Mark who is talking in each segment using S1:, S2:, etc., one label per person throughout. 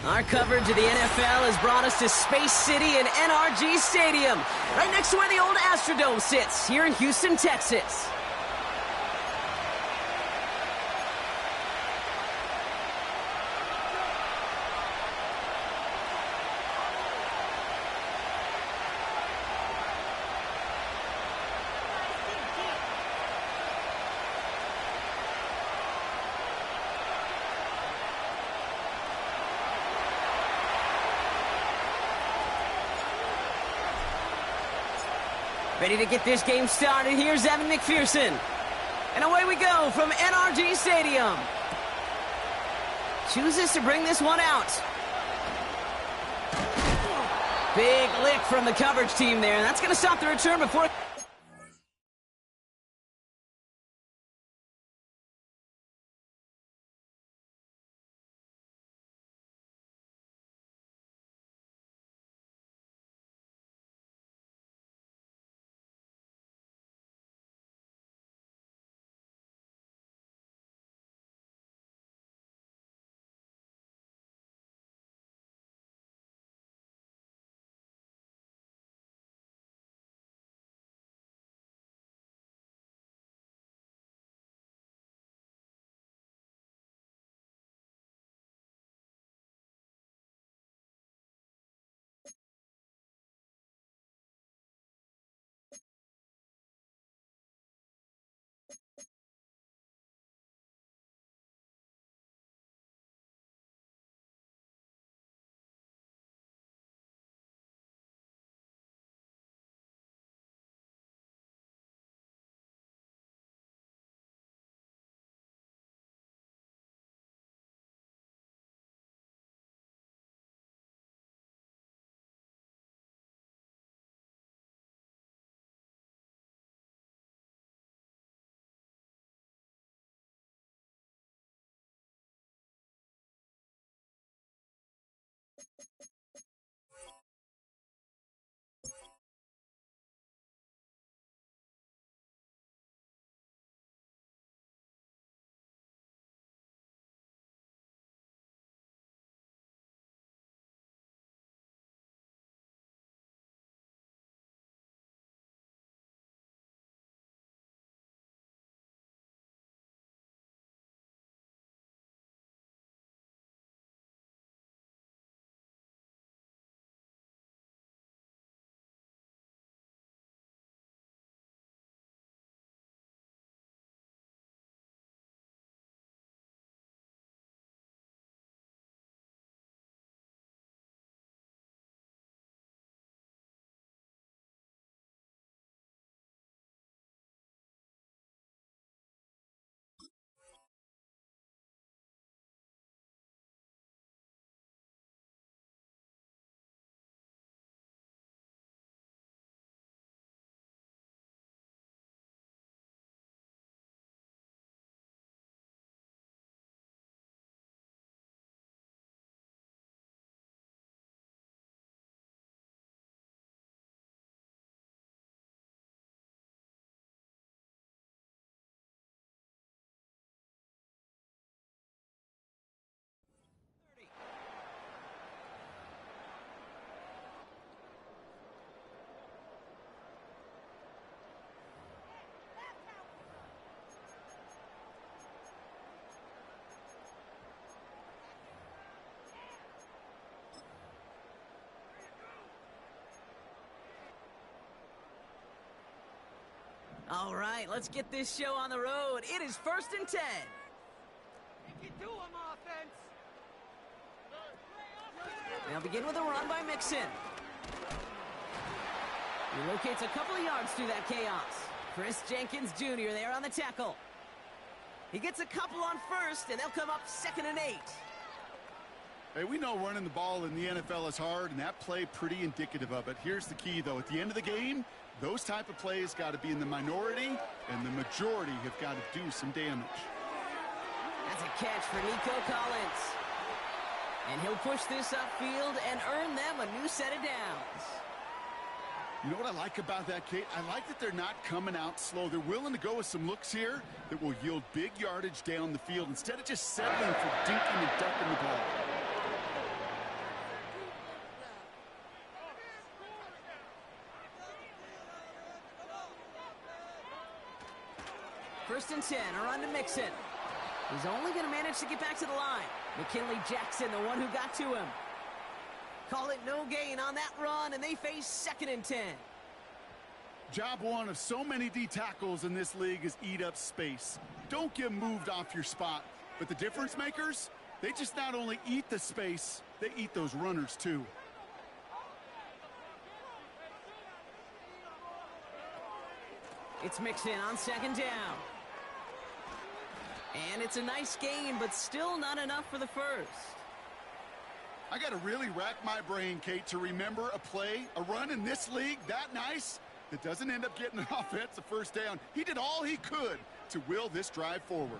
S1: Our coverage of the NFL has brought us to Space City and NRG Stadium, right next to where the old Astrodome sits, here in Houston, Texas. Ready to get this game started. Here's Evan McPherson. And away we go from NRG Stadium. Chooses to bring this one out. Big lick from the coverage team there. That's going to stop the return before... All right, let's get this show on the road. It is 1st and 10.
S2: You can do them, offense.
S1: They'll begin with a run by Mixon. He locates a couple of yards through that chaos. Chris Jenkins Jr. there on the tackle. He gets a couple on first, and they'll come up 2nd and 8.
S3: Hey, we know running the ball in the NFL is hard, and that play pretty indicative of it. Here's the key, though. At the end of the game, those type of plays got to be in the minority, and the majority have got to do some damage.
S1: That's a catch for Nico Collins. And he'll push this upfield and earn them a new set of downs.
S3: You know what I like about that, Kate? I like that they're not coming out slow. They're willing to go with some looks here that will yield big yardage down the field instead of just settling for dinking and ducking the ball.
S1: first and 10. A run to Mixon. He's only going to manage to get back to the line. McKinley Jackson, the one who got to him. Call it no gain on that run, and they face second and 10.
S3: Job one of so many D tackles in this league is eat up space. Don't get moved off your spot. But the difference makers, they just not only eat the space, they eat those runners too.
S1: It's Mixon on second down. And it's a nice gain, but still not enough for the first.
S3: I got to really rack my brain, Kate, to remember a play, a run in this league that nice that doesn't end up getting an offensive first down. He did all he could to will this drive forward.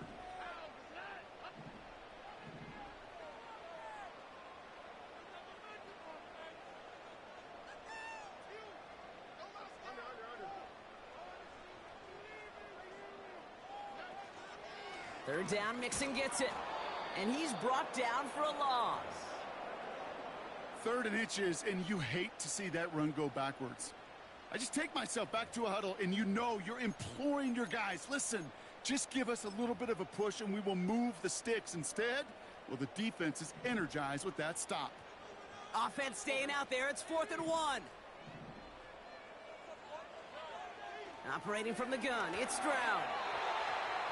S1: Third down, Mixon gets it. And he's brought down for a loss.
S3: 3rd and inches, and you hate to see that run go backwards. I just take myself back to a huddle, and you know you're imploring your guys, listen, just give us a little bit of a push, and we will move the sticks. Instead, well, the defense is energized with that stop.
S1: Offense staying out there. It's 4th and 1. Operating from the gun, it's Stroud.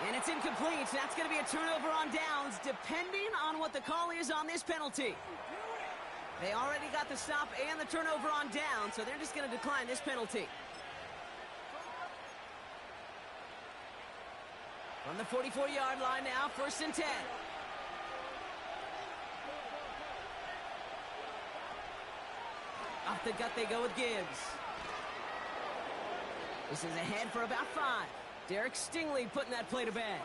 S1: And it's incomplete. That's going to be a turnover on downs, depending on what the call is on this penalty. They already got the stop and the turnover on down, so they're just going to decline this penalty. From the 44-yard line now, 1st and 10. Off the gut they go with Gibbs. This is ahead for about 5. Derek Stingley putting that play to bed.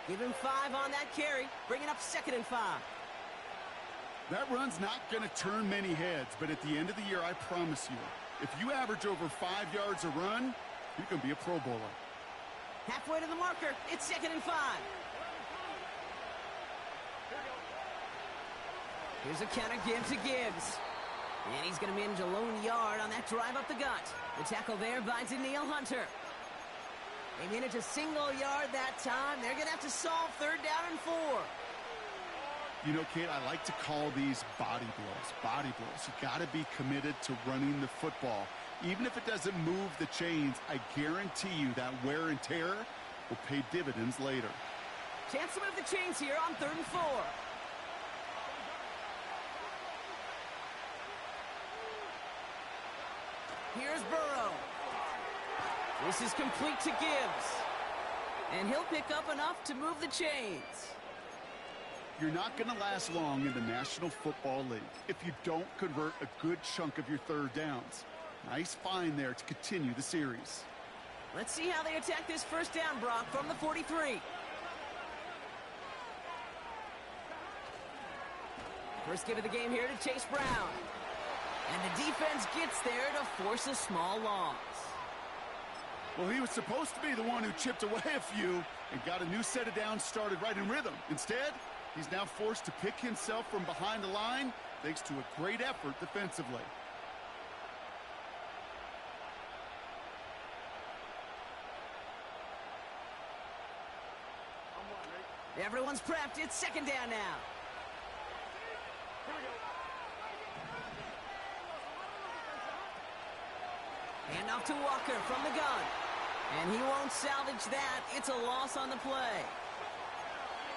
S1: Give him 5 on that carry, bringing up 2nd and 5.
S3: That run's not going to turn many heads, but at the end of the year, I promise you, if you average over 5 yards a run, you're going to be a Pro Bowler.
S1: Halfway to the marker, it's 2nd and 5. Here's a counter give to Gibbs. And he's going to manage a lone yard on that drive up the gut. The tackle there by Danielle Hunter. They manage a single yard that time. They're going to have to solve 3rd down and 4.
S3: You know, Kate, I like to call these body blows. Body blows. You got to be committed to running the football. Even if it doesn't move the chains, I guarantee you that wear and tear will pay dividends later.
S1: Chance to move the chains here on 3rd and 4. Here's Burrow. This is complete to Gibbs. And he'll pick up enough to move the chains.
S3: You're not going to last long in the National Football League if you don't convert a good chunk of your 3rd downs. Nice find there to continue the series.
S1: Let's see how they attack this 1st down, Brock, from the 43. First give of the game here to Chase Brown. And the defense gets there to force a small loss.
S3: Well, he was supposed to be the one who chipped away a few and got a new set of downs started right in rhythm. Instead, he's now forced to pick himself from behind the line thanks to a great effort defensively.
S1: Everyone's prepped. It's 2nd down now. Hand off to Walker from the gun. And he won't salvage that. It's a loss on the play.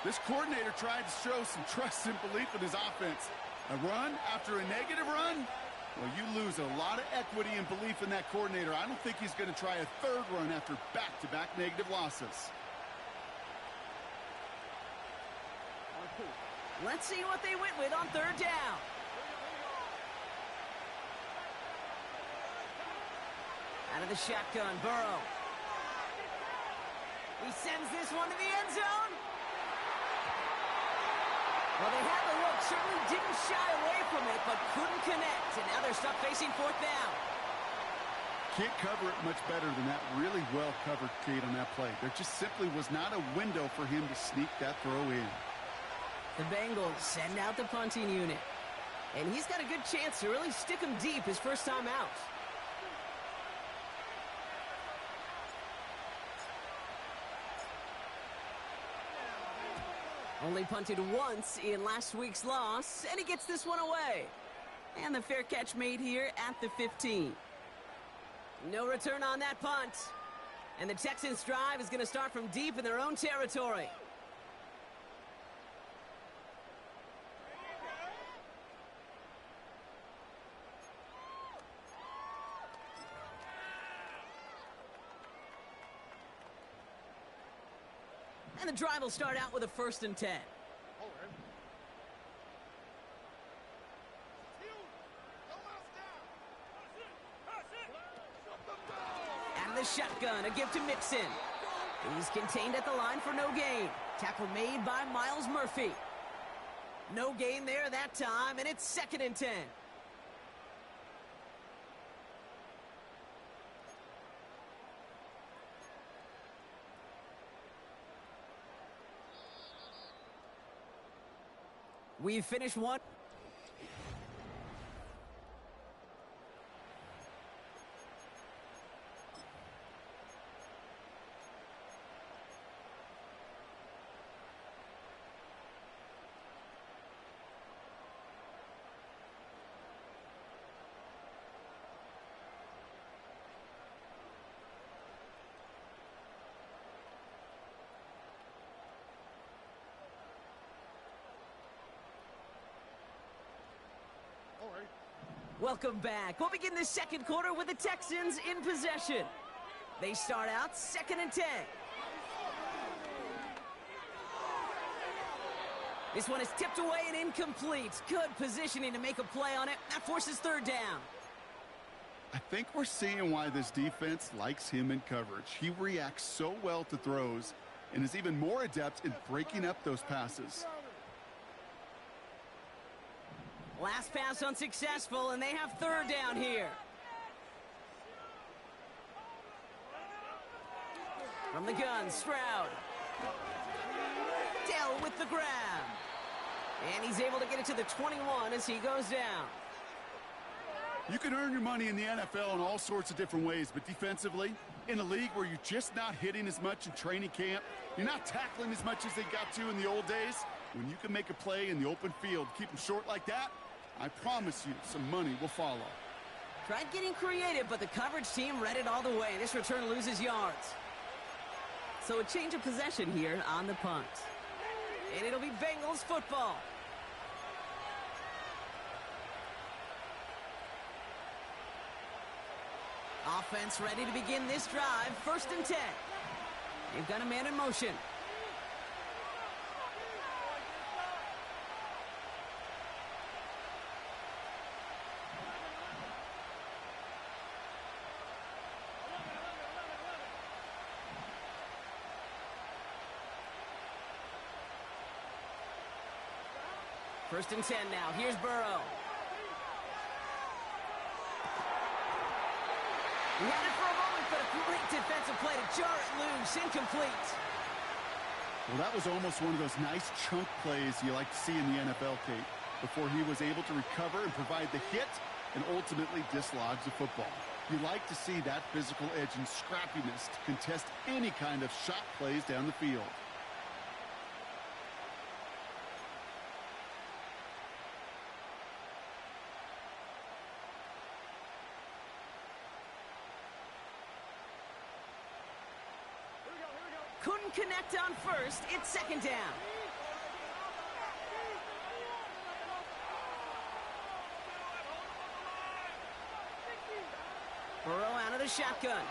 S3: This coordinator tried to show some trust and belief in his offense. A run after a negative run? Well, you lose a lot of equity and belief in that coordinator. I don't think he's going to try a 3rd run after back-to-back negative losses.
S1: Let's see what they went with on 3rd down. Out of the shotgun, Burrow. He sends this one to the end zone. Well, they had the look, certainly didn't shy away from it, but couldn't connect. And now they're stuck facing 4th down.
S3: Can't cover it much better than that. Really well covered, Kate, on that play. There just simply was not a window for him to sneak that throw in.
S1: The Bengals send out the punting unit. And he's got a good chance to really stick him deep his first time out. Only punted once in last week's loss, and he gets this one away. And the fair catch made here at the 15. No return on that punt. And the Texans' drive is going to start from deep in their own territory. And the drive will start out with a 1st and 10. And the shotgun, a gift to Mixon. He's contained at the line for no gain. Tackle made by Miles Murphy. No gain there that time, and it's 2nd and 10. We've finished one. Welcome back. We'll begin the 2nd quarter with the Texans in possession. They start out 2nd and 10. This one is tipped away and incomplete. Good positioning to make a play on it. That forces 3rd down.
S3: I think we're seeing why this defense likes him in coverage. He reacts so well to throws and is even more adept in breaking up those passes.
S1: Last pass unsuccessful, and they have 3rd down here. From the gun, Stroud. Dell with the grab. And he's able to get it to the 21 as he goes down.
S3: You can earn your money in the NFL in all sorts of different ways, but defensively, in a league where you're just not hitting as much in training camp, you're not tackling as much as they got to in the old days, when you can make a play in the open field, keep them short like that, I promise you some money will follow.
S1: Tried getting creative, but the coverage team read it all the way. This return loses yards. So a change of possession here on the punt. And it'll be Bengals football. Offense ready to begin this drive. 1st and 10. They've got a man in motion. First and 10 now. Here's Burrow. He had it for a moment, but a great defensive play to jar it loose. Incomplete.
S3: Well, that was almost one of those nice chunk plays you like to see in the NFL, Kate, before he was able to recover and provide the hit and ultimately dislodge the football. You like to see that physical edge and scrappiness to contest any kind of shot plays down the field.
S1: Couldn't connect on first. It's 2nd down. Burrow out of the shotgun.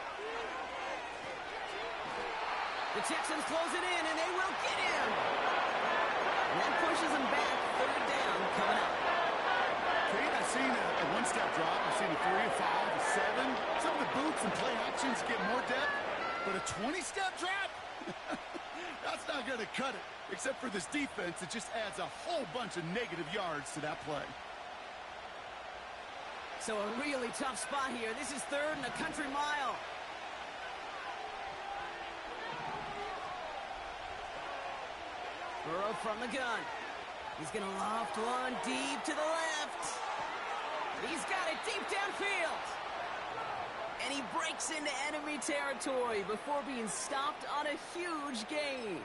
S1: The Texans close it in, and they will get him. And that pushes them back. 3rd down coming up.
S3: Kate, I've seen a one-step drop. I've seen a 3, a 5, a 7. Some of the boots and play actions get more depth, but a 20-step drop? That's not going to cut it. Except for this defense, it just adds a whole bunch of negative yards to that play.
S1: So a really tough spot here. This is 3rd and a country mile. Burrow from the gun. He's going to loft one deep to the left. He's got it deep downfield. And he breaks into enemy territory before being stopped on a huge gain.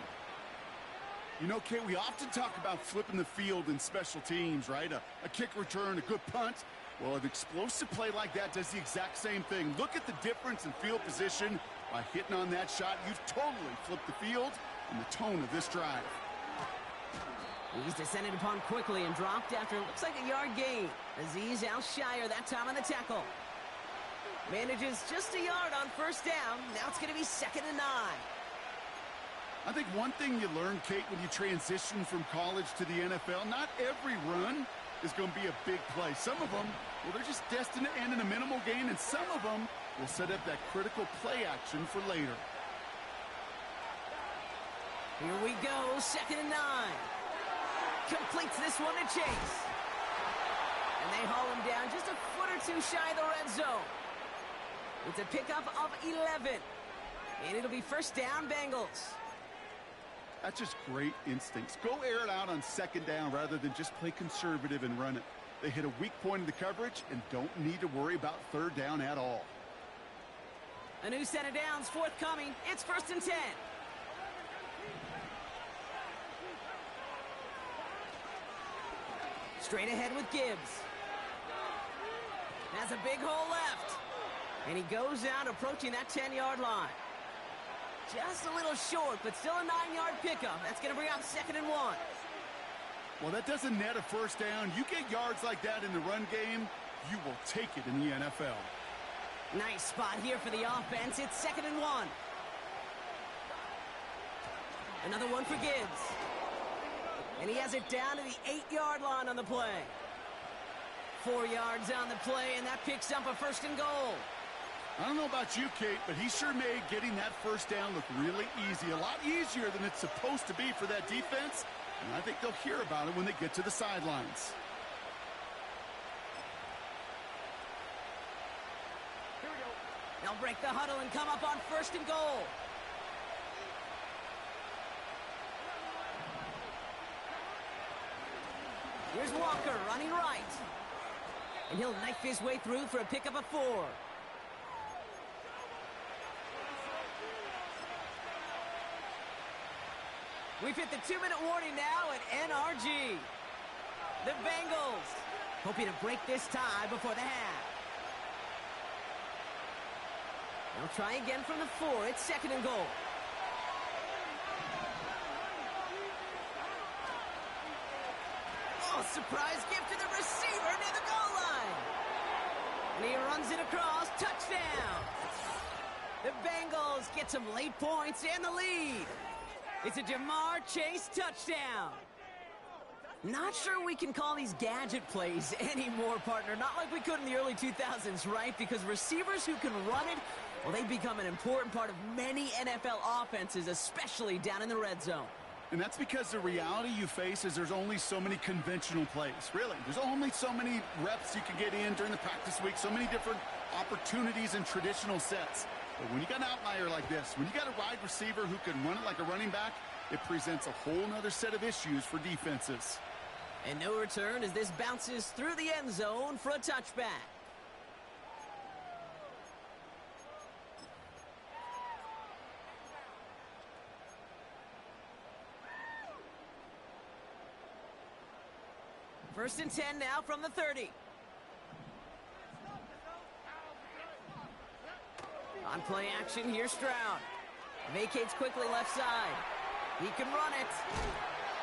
S3: You know, Kate, we often talk about flipping the field in special teams, right? A kick return, a good punt. Well, an explosive play like that does the exact same thing. Look at the difference in field position. By hitting on that shot, you've totally flipped the field and the tone of this drive.
S1: He's descended upon quickly and dropped after looks like a yard gain. Aziz Al-Shire that time on the tackle. Manages just a yard on first down. Now it's going to be 2nd and 9.
S3: I think one thing you learn, Kate, when you transition from college to the NFL, not every run is going to be a big play. Some of them, well, they're just destined to end in a minimal gain, and some of them will set up that critical play action for later.
S1: Here we go, 2nd and 9. Completes this one to Chase. And they haul him down just a foot or two shy of the red zone. It's a pickup of 11. And it'll be first down, Bengals.
S3: That's just great instincts. Go air it out on 2nd down rather than just play conservative and run it. They hit a weak point in the coverage and don't need to worry about 3rd down at all.
S1: A new set of downs forthcoming. It's 1st and 10. Straight ahead with Gibbs. Has a big hole left. And he goes out approaching that 10-yard line. Just a little short, but still a 9-yard pickup. That's going to bring up 2nd and 1.
S3: Well, that doesn't net a first down. You get yards like that in the run game, you will take it in the NFL.
S1: Nice spot here for the offense. It's 2nd and 1. Another one for Gibbs. And he has it down to the 8-yard line on the play. 4 yards on the play, and that picks up a 1st and goal.
S3: I don't know about you, Kate, but he sure made getting that first down look really easy. A lot easier than it's supposed to be for that defense. And I think they'll hear about it when they get to the sidelines.
S2: Here we go.
S1: They'll break the huddle and come up on 1st and goal. Here's Walker running right. And he'll knife his way through for a pickup of 4. We've hit the 2-minute warning now at NRG. The Bengals hoping to break this tie before the half. They'll try again from the 4. It's 2nd and goal. Oh, surprise gift to the receiver near the goal line. And he runs it across. Touchdown. The Bengals get some late points and the lead. It's a Jamar Chase touchdown. Not sure we can call these gadget plays anymore, partner. Not like we could in the early 2000s, right? Because receivers who can run it, well, they become an important part of many NFL offenses, especially down in the red zone.
S3: And that's because the reality you face is there's only so many conventional plays. Really, there's only so many reps you can get in during the practice week, so many different opportunities and traditional sets. But when you got an outlier like this, when you got a wide receiver who can run it like a running back, it presents a whole nother set of issues for defenses.
S1: And no return as this bounces through the end zone for a touchback. First and 10 now from the 30. On play action, here's Stroud. Vacates quickly left side. He can run it.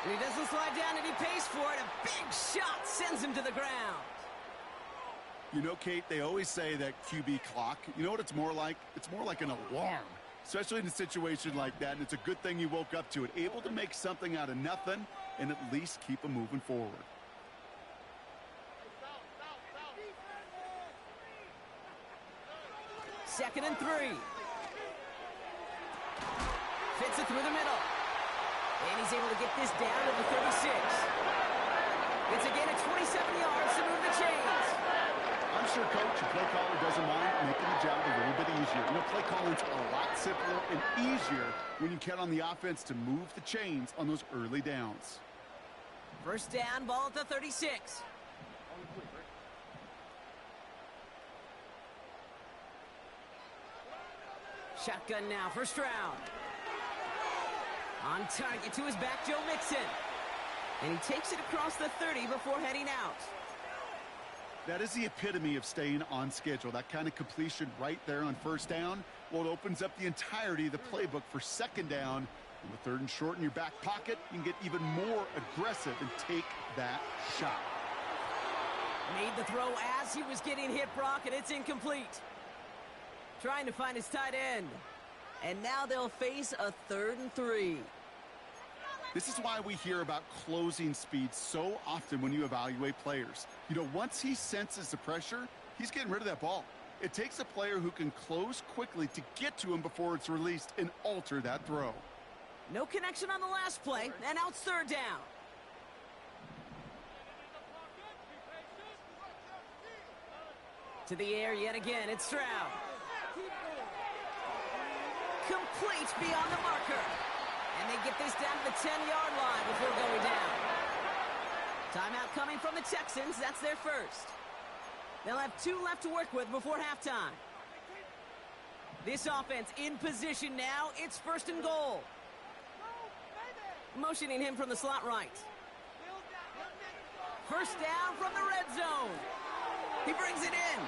S1: And he doesn't slide down, and he pays for it. A big shot sends him to the ground.
S3: You know, Kate, they always say that QB clock, you know what it's more like? It's more like an alarm, especially in a situation like that. And it's a good thing you woke up to it, able to make something out of nothing and at least keep them moving forward.
S1: Second and 3. Fits it through the middle. And he's able to get this down to the 36. It's again at 27 yards to move the chains.
S3: I'm sure coach and play caller doesn't mind making the job a little bit easier. You know, play calling's a lot simpler and easier when you count on the offense to move the chains on those early downs.
S1: First down, ball at the 36. Shotgun now for Stroud. On target to his back, Joe Mixon. And he takes it across the 30 before heading out.
S3: That is the epitome of staying on schedule. That kind of completion right there on first down. Well, it opens up the entirety of the playbook for second down. And with third and short in your back pocket, you can get even more aggressive and take that shot.
S1: Made the throw as he was getting hit, Brock, and it's incomplete. Trying to find his tight end. And now they'll face a 3rd and 3.
S3: This is why we hear about closing speed so often when you evaluate players. You know, once he senses the pressure, he's getting rid of that ball. It takes a player who can close quickly to get to him before it's released and alter that throw.
S1: No connection on the last play, and now it's 3rd down. To the air yet again, it's Stroud. Complete beyond the marker. And they get this down to the 10-yard line before going down. Timeout coming from the Texans. That's their first. They'll have 2 left to work with before halftime. This offense in position now. It's 1st and goal. Motioning him from the slot right. First down from the red zone. He brings it in.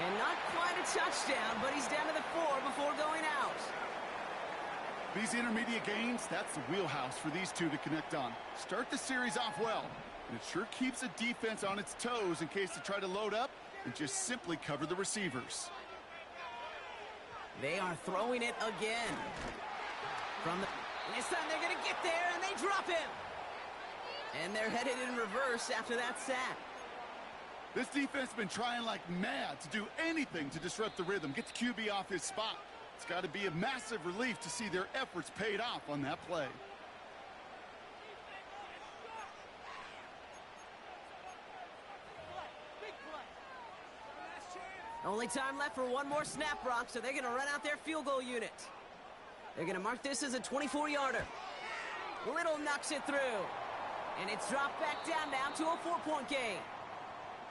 S1: And not quite a touchdown, but he's down to the 4 before going out.
S3: These intermediate gains, that's the wheelhouse for these two to connect on. Start the series off well, and it sure keeps the defense on its toes in case they try to load up and just simply cover the receivers.
S1: They are throwing it again. And this time they're going to get there, and they drop him. And they're headed in reverse after that sack.
S3: This defense has been trying like mad to do anything to disrupt the rhythm, get the QB off his spot. It's got to be a massive relief to see their efforts paid off on that play.
S1: Only time left for one more snap, Brock, so they're going to run out their field goal unit. They're going to mark this as a 24-yarder. Little knocks it through. And it's dropped back down now to a 4-point game.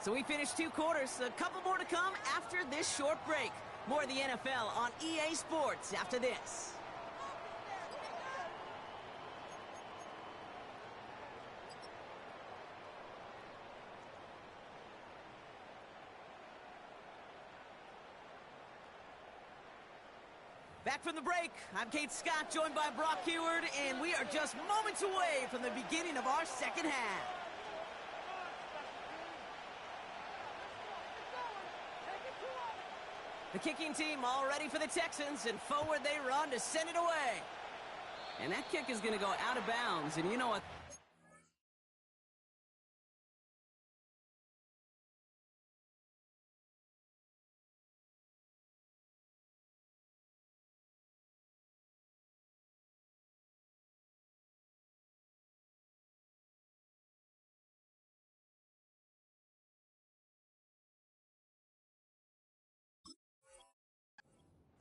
S1: So we finished 2 quarters. A couple more to come after this short break. More of the NFL on EA Sports after this. Back from the break, I'm Kate Scott, joined by Brock Heward, and we are just moments away from the beginning of our second half. The kicking team all ready for the Texans, and forward they run to send it away. And that kick is going to go out of bounds, and you know what?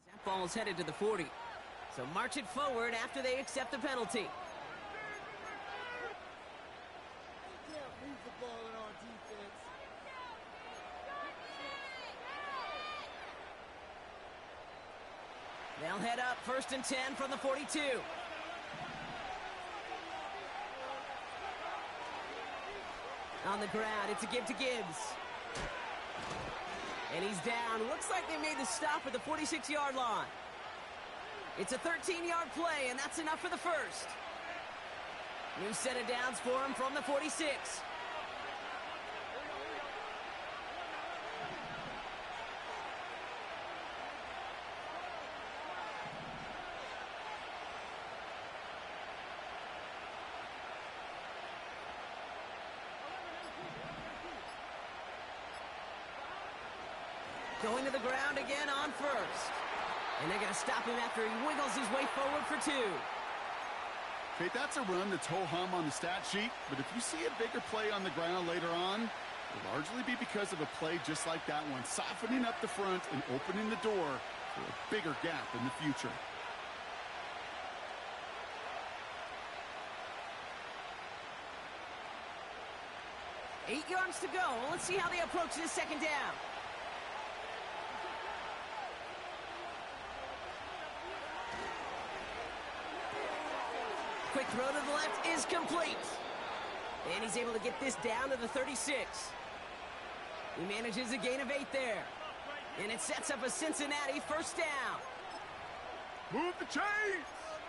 S1: That ball's headed to the 40. So march it forward after they accept the penalty. They'll head up 1st and 10 from the 42. On the ground, it's a give to Gibbs. And he's down. Looks like they made the stop at the 46-yard line. It's a 13-yard play, and that's enough for the first. New set of downs for him from the 46. Going to the ground again on first. And they're going to stop him after he wiggles his way forward for 2.
S3: Okay, that's a run that's ho-hum on the stat sheet, but if you see a bigger play on the ground later on, it'll largely be because of a play just like that one, softening up the front and opening the door for a bigger gap in the future.
S1: Eight yards to go. Let's see how they approach this second down. throw to the left is complete. And he's able to get this down to the 36. He manages a gain of 8 there. And it sets up a Cincinnati first down.
S3: Move the chains.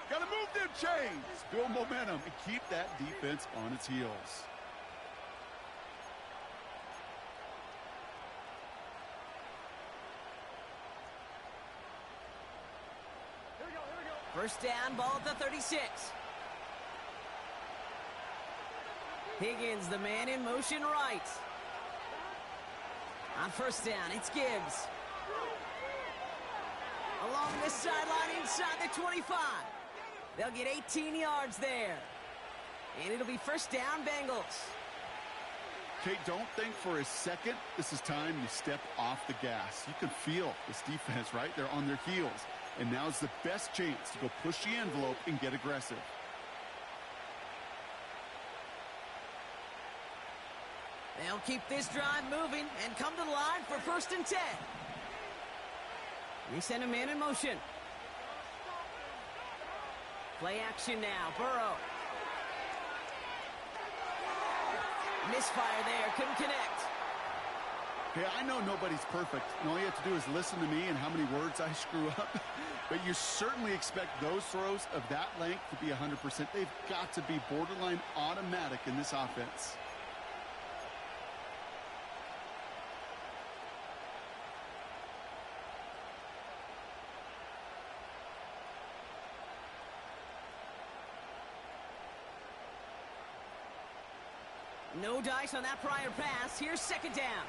S3: Got to move them chains. Build momentum and keep that defense on its heels.
S1: First down, ball at the 36. Higgins, the man in motion right. On first down, it's Gibbs. Along the sideline inside the 25. They'll get 18 yards there. And it'll be first down, Bengals.
S3: Okay, don't think for a second this is time you step off the gas. You can feel this defense, right? They're on their heels. And now's the best chance to go push the envelope and get aggressive.
S1: They'll keep this drive moving and come to the line for first and 10. They send a man in motion. Play action now. Burrow. Misfire there. Couldn't connect.
S3: Hey, I know nobody's perfect, and all you have to do is listen to me and how many words I screw up. But you certainly expect those throws of that length to be 100%. They've got to be borderline automatic in this offense.
S1: No dice on that prior pass. Here's second down.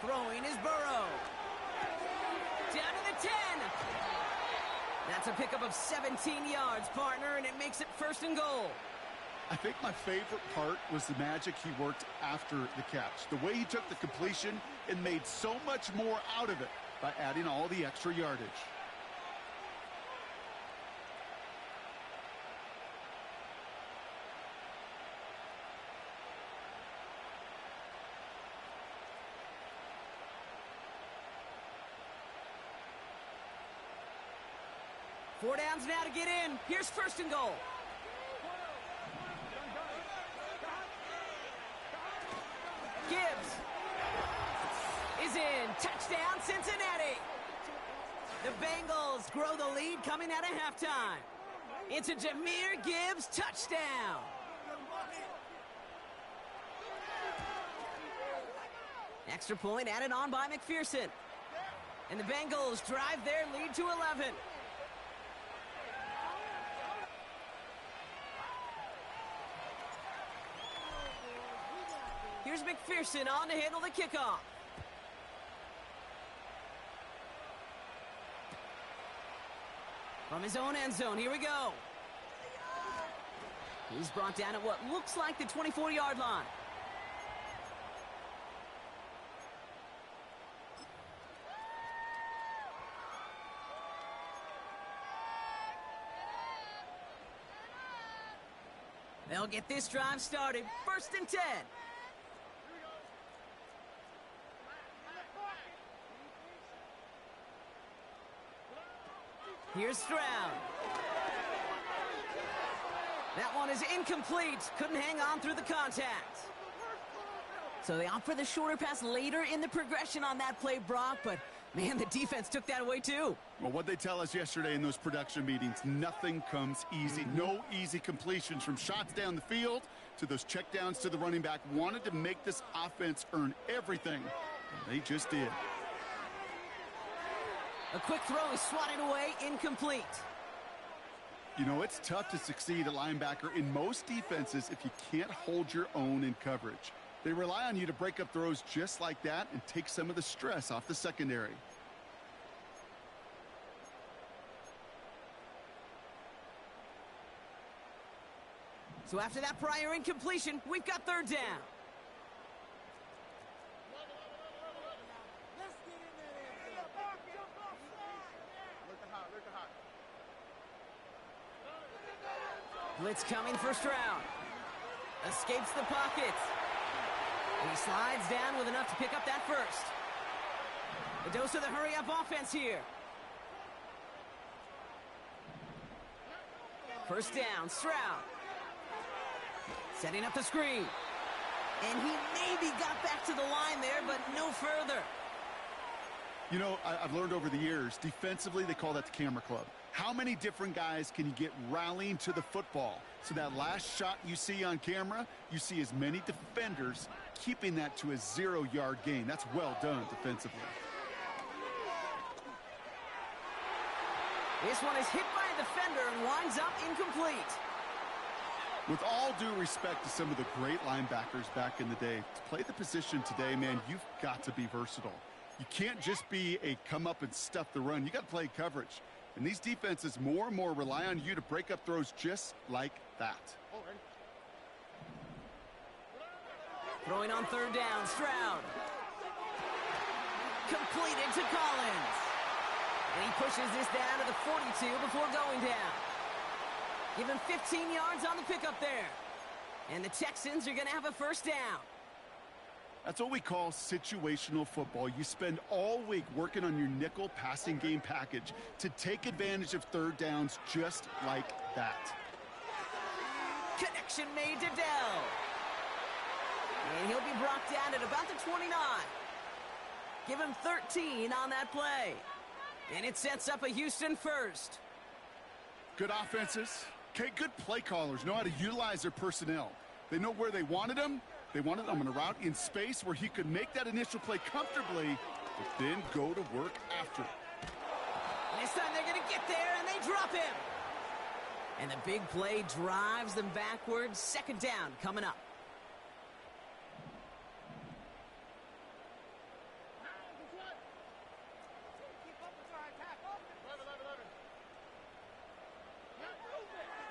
S1: Throwing is Burrow. Down to the 10. That's a pickup of 17 yards, partner, and it makes it first and goal.
S3: I think my favorite part was the magic he worked after the catch. The way he took the completion and made so much more out of it by adding all the extra yardage.
S1: Four downs now to get in. Here's first and goal. Gibbs is in. Touchdown, Cincinnati. The Bengals grow the lead coming out of halftime. It's a Jahmyr Gibbs touchdown. Extra point added on by McPherson. And the Bengals drive their lead to 11. Here's McPherson on to handle the kickoff. From his own end zone, here we go. He's brought down at what looks like the 24-yard line. They'll get this drive started. First and 10. Here's Stroud. That one is incomplete. Couldn't hang on through the contact. So they opt for the shorter pass later in the progression on that play, Brock, but man, the defense took that away too.
S3: Well, what they tell us yesterday in those production meetings, nothing comes easy. No easy completions from shots down the field to those checkdowns to the running back. Wanted to make this offense earn everything. And they just did.
S1: A quick throw is swatted away, incomplete.
S3: You know, it's tough to succeed at linebacker in most defenses if you can't hold your own in coverage. They rely on you to break up throws just like that and take some of the stress off the secondary.
S1: So after that prior incompletion, we've got third down. Blitz coming for Stroud. Escapes the pocket. And he slides down with enough to pick up that first. A dose of the hurry-up offense here. First down, Stroud. Setting up the screen. And he maybe got back to the line there, but no further.
S3: You know, I've learned over the years, defensively, they call that the camera club. How many different guys can you get rallying to the football? So that last shot you see on camera, you see as many defenders keeping that to a 0-yard gain. That's well done defensively.
S1: This one is hit by a defender and winds up incomplete.
S3: With all due respect to some of the great linebackers back in the day, to play the position today, man, you've got to be versatile. You can't just be a come up and stuff the run. You got to play coverage. And these defenses more and more rely on you to break up throws just like that.
S1: Throwing on third down, Stroud. Completed to Collins. And he pushes this down to the 42 before going down. Give him 15 yards on the pickup there. And the Texans are going to have a first down.
S3: That's what we call situational football. You spend all week working on your nickel passing game package to take advantage of third downs just like that.
S1: Connection made to Dell. And he'll be brought down at about the 29. Give him 13 on that play. And it sets up a Houston first.
S3: Good offenses. Okay, good play callers know how to utilize their personnel. They know where they wanted them. They wanted him on a route in space where he could make that initial play comfortably, but then go to work after it.
S1: This time they're going to get there, and they drop him. And the big play drives them backwards. Second down coming up.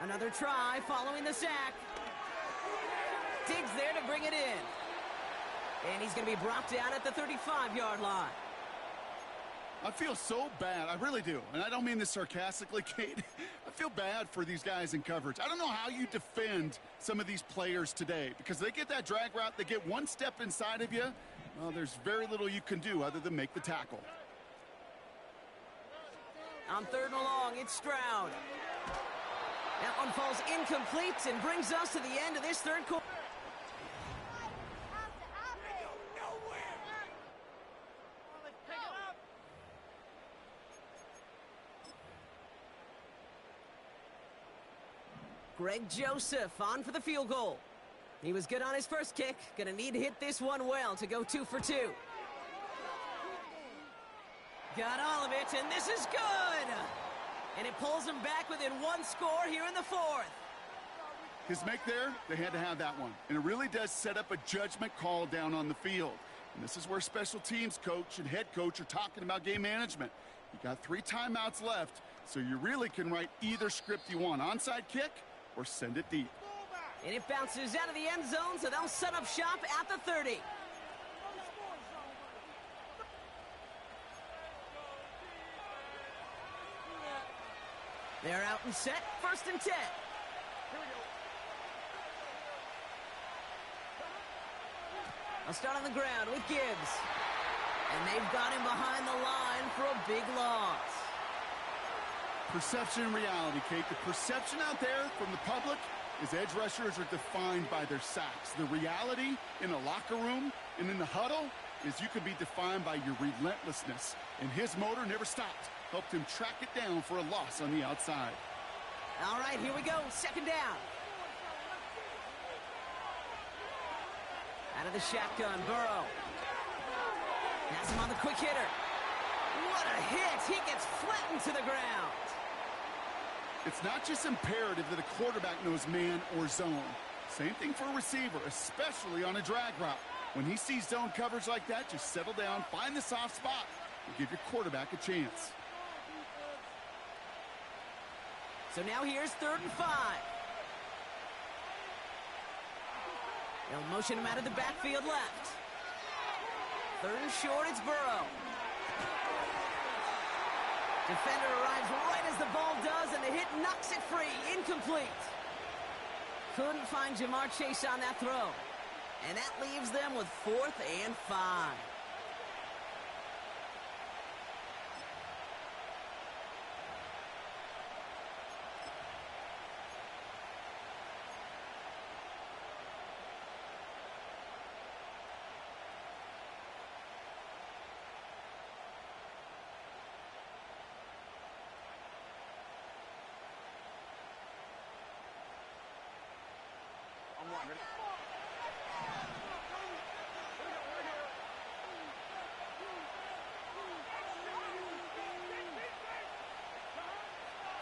S1: Another try following the sack. Diggs there to bring it in. And he's going to be brought down at the 35-yard line.
S3: I feel so bad. I really do. And I don't mean this sarcastically, Kate. I feel bad for these guys in coverage. I don't know how you defend some of these players today because they get that drag route, they get one step inside of you. Well, there's very little you can do other than make the tackle.
S1: On third and long, it's Stroud. That one falls incomplete and brings us to the end of this third quarter. Greg Joseph on for the field goal. He was good on his first kick. Gonna need to hit this one well to go 2 for 2. Got all of it, and this is good! And it pulls him back within one score here in the fourth.
S3: His make there, they had to have that one. And it really does set up a judgment call down on the field. And this is where special teams coach and head coach are talking about game management. You got 3 timeouts left, so you really can write either script you want. Onside kick or send it deep.
S1: And it bounces out of the end zone, so they'll set up shop at the 30. They're out and set, 1st and 10. I'll start on the ground with Gibbs. And they've got him behind the line for a big loss.
S3: Perception and reality, Kate. The perception out there from the public is edge rushers are defined by their sacks. The reality in a locker room and in the huddle is you can be defined by your relentlessness. And his motor never stopped. Helped him track it down for a loss on the outside.
S1: All right, here we go. 2nd down. Out of the shotgun, Burrow. Has him on the quick hitter. What a hit. He gets flattened to the ground.
S3: It's not just imperative that a quarterback knows man or zone. Same thing for a receiver, especially on a drag route. When he sees zone coverage like that, just settle down, find the soft spot, and give your quarterback a chance.
S1: So now here's 3rd and 5. They'll motion him out of the backfield left. 3rd and short, it's Burrow. Defender arrives right as the ball does, and the hit knocks it free. Incomplete. Couldn't find Jamar Chase on that throw. And that leaves them with 4th and 5.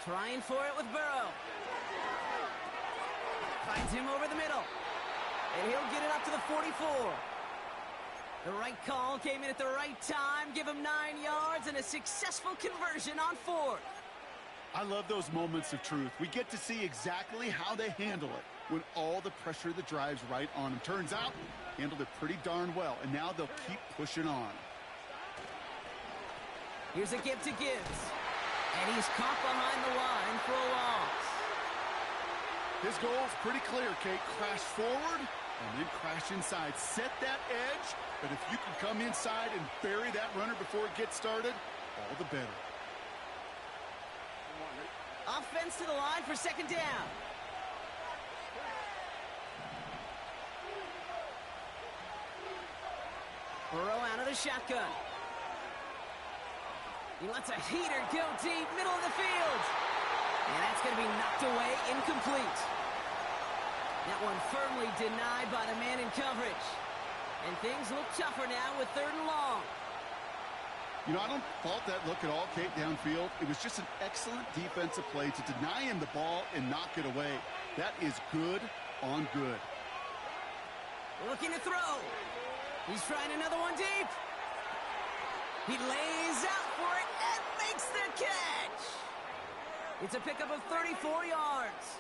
S1: Trying for it with Burrow. Finds him over the middle. And he'll get it up to the 44. The right call came in at the right time. Give him 9 yards and a successful conversion on 4th.
S3: I love those moments of truth. We get to see exactly how they handle it when all the pressure that drives right on them. Turns out, handled it pretty darn well, and now they'll keep pushing on.
S1: Here's a give to Gibbs. And he's caught behind the line for a loss.
S3: His goal's pretty clear, Kate. Crash forward and then crash inside. Set that edge, but if you can come inside and bury that runner before it gets started, all the better.
S1: Offense to the line for 2nd down. Burrow out of the shotgun. He lets a heater go deep, middle of the field. And that's going to be knocked away, incomplete. That one firmly denied by the man in coverage. And things look tougher now with 3rd and long.
S3: You know, I don't fault that look at all, Kate, downfield. It was just an excellent defensive play to deny him the ball and knock it away. That is good on good.
S1: Looking to throw. He's trying another one deep. He lays out for it and makes the catch. It's a pickup of 34 yards.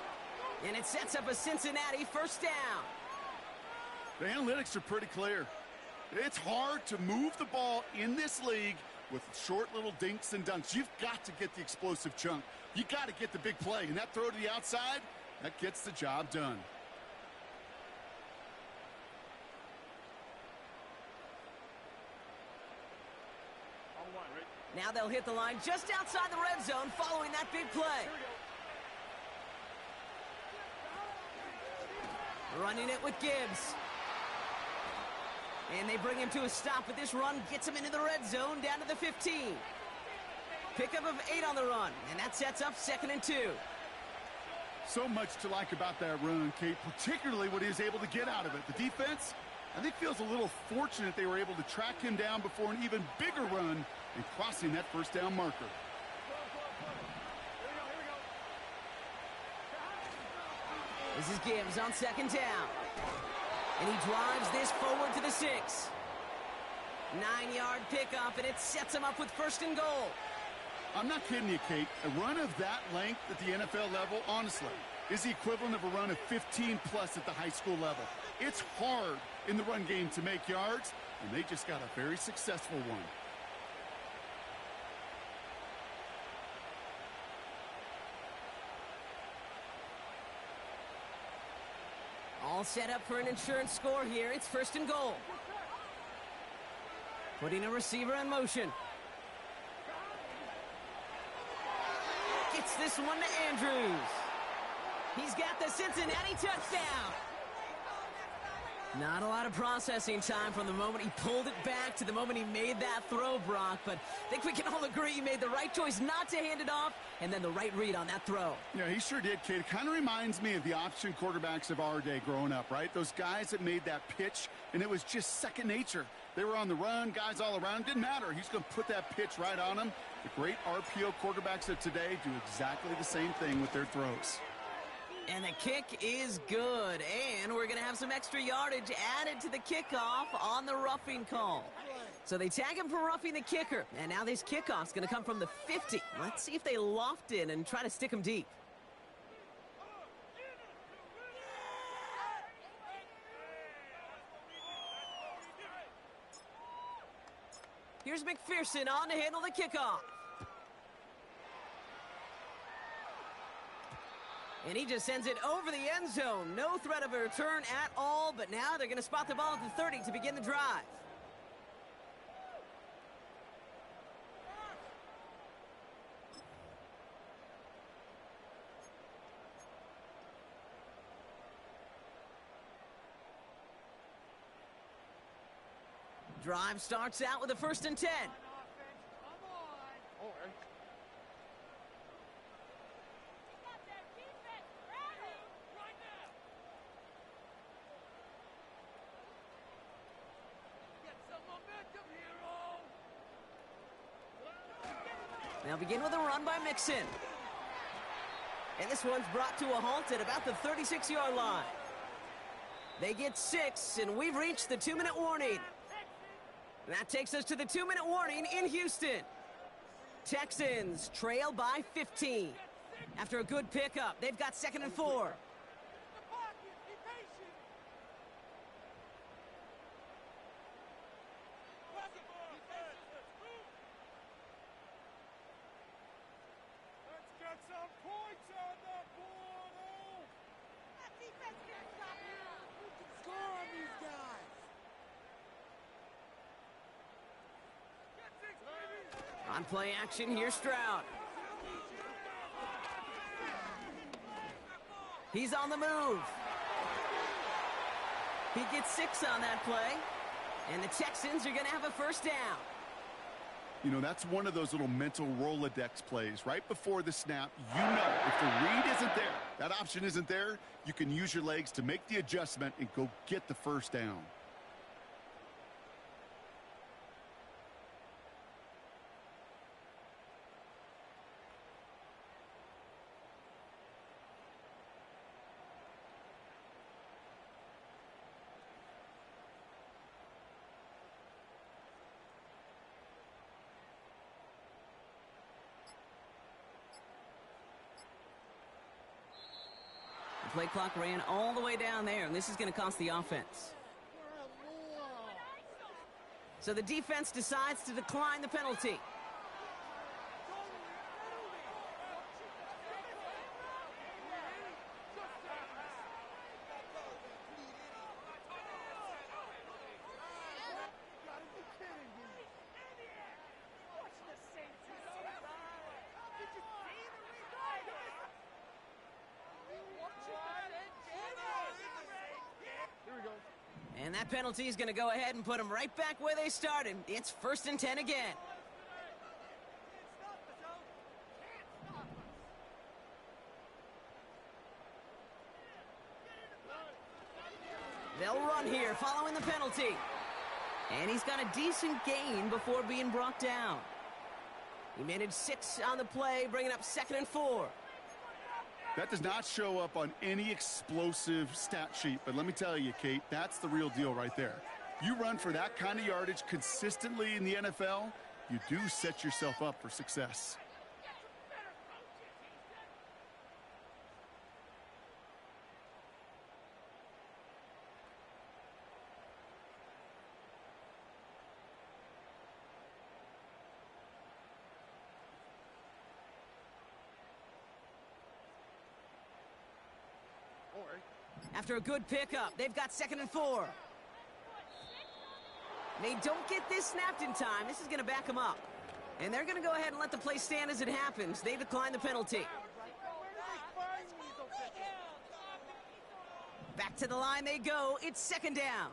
S1: And it sets up a Cincinnati 1st down.
S3: The analytics are pretty clear. It's hard to move the ball in this league with short little dinks and dunks. You've got to get the explosive chunk. You got to get the big play. And that throw to the outside, that gets the job done.
S1: Now they'll hit the line just outside the red zone following that big play. Running it with Gibbs. And they bring him to a stop, but this run gets him into the red zone down to the 15. Pickup of 8 on the run, and that sets up 2nd and 2.
S3: So much to like about that run, Kate, particularly what he was able to get out of it. The defense, I think, feels a little fortunate they were able to track him down before an even bigger run and crossing that 1st down marker.
S1: This is Gibbs on 2nd down. And he drives this forward to the 6. 9-yard pickup, and it sets him up with 1st and goal.
S3: I'm not kidding you, Kate. A run of that length at the NFL level, honestly, is the equivalent of a run of 15-plus at the high school level. It's hard in the run game to make yards, and they just got a very successful one.
S1: All set up for an insurance score here. It's 1st and goal. Putting a receiver in motion. Gets this one to Andrews. He's got the Cincinnati touchdown. Not a lot of processing time from the moment he pulled it back to the moment he made that throw, Brock. But I think we can all agree he made the right choice not to hand it off, and then the right read on that throw.
S3: Yeah, he sure did, Kate. It kind of reminds me of the option quarterbacks of our day growing up, right? Those guys that made that pitch, and it was just second nature. They were on the run, guys all around. Didn't matter. He's going to put that pitch right on them. The great RPO quarterbacks of today do exactly the same thing with their throws.
S1: And the kick is good. And we're going to have some extra yardage added to the kickoff on the roughing call. So they tag him for roughing the kicker. And now this kickoff's going to come from the 50. Let's see if they loft in and try to stick him deep. Here's McPherson on to handle the kickoff. And he just sends it over the end zone. No threat of a return at all, but now they're going to spot the ball at the 30 to begin the drive. Drive starts out with a 1st and 10. Now begin with a run by Mixon. And this one's brought to a halt at about the 36-yard line. They get 6, and we've reached the 2-minute warning. And that takes us to the 2-minute warning in Houston. Texans trail by 15. After a good pickup, they've got 2nd and 4. On play action, here's Stroud. He's on the move. He gets 6 on that play. And the Texans are going to have a 1st down.
S3: You know, that's one of those little mental Rolodex plays. Right before the snap, you know if the read isn't there, that option isn't there, you can use your legs to make the adjustment and go get the 1st down.
S1: The play clock ran all the way down there, and this is going to cost the offense. So the defense decides to decline the penalty. And that penalty is going to go ahead and put them right back where they started. It's 1st and 10 again. They'll run here following the penalty. And he's got a decent gain before being brought down. He managed 6 on the play, bringing up 2nd and 4.
S3: That does not show up on any explosive stat sheet, but let me tell you, Kate, that's the real deal right there. You run for that kind of yardage consistently in the NFL, you do set yourself up for success.
S1: After a good pickup, they've got 2nd and 4. They don't get this snapped in time. This is going to back them up. And they're going to go ahead and let the play stand as it happens. They decline the penalty. Back to the line they go. It's 2nd down.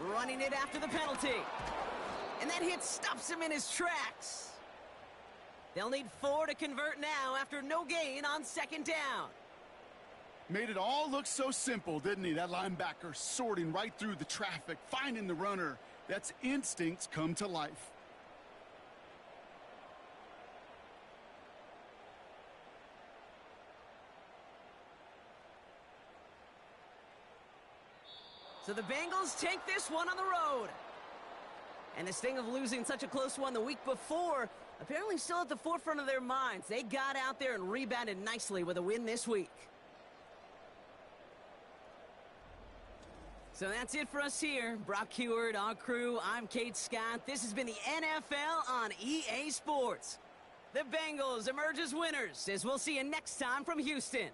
S1: Running it after the penalty. And that hit stops him in his tracks. They'll need 4 to convert now after no gain on 2nd down.
S3: Made it all look so simple, didn't he? That linebacker sorting right through the traffic, finding the runner. That's instincts come to life.
S1: So the Bengals take this one on the road. And this thing of losing such a close one the week before, apparently still at the forefront of their minds. They got out there and rebounded nicely with a win this week. So that's it for us here. Brock Heward, our crew, I'm Kate Scott. This has been the NFL on EA Sports. The Bengals emerge as winners, as we'll see you next time from Houston.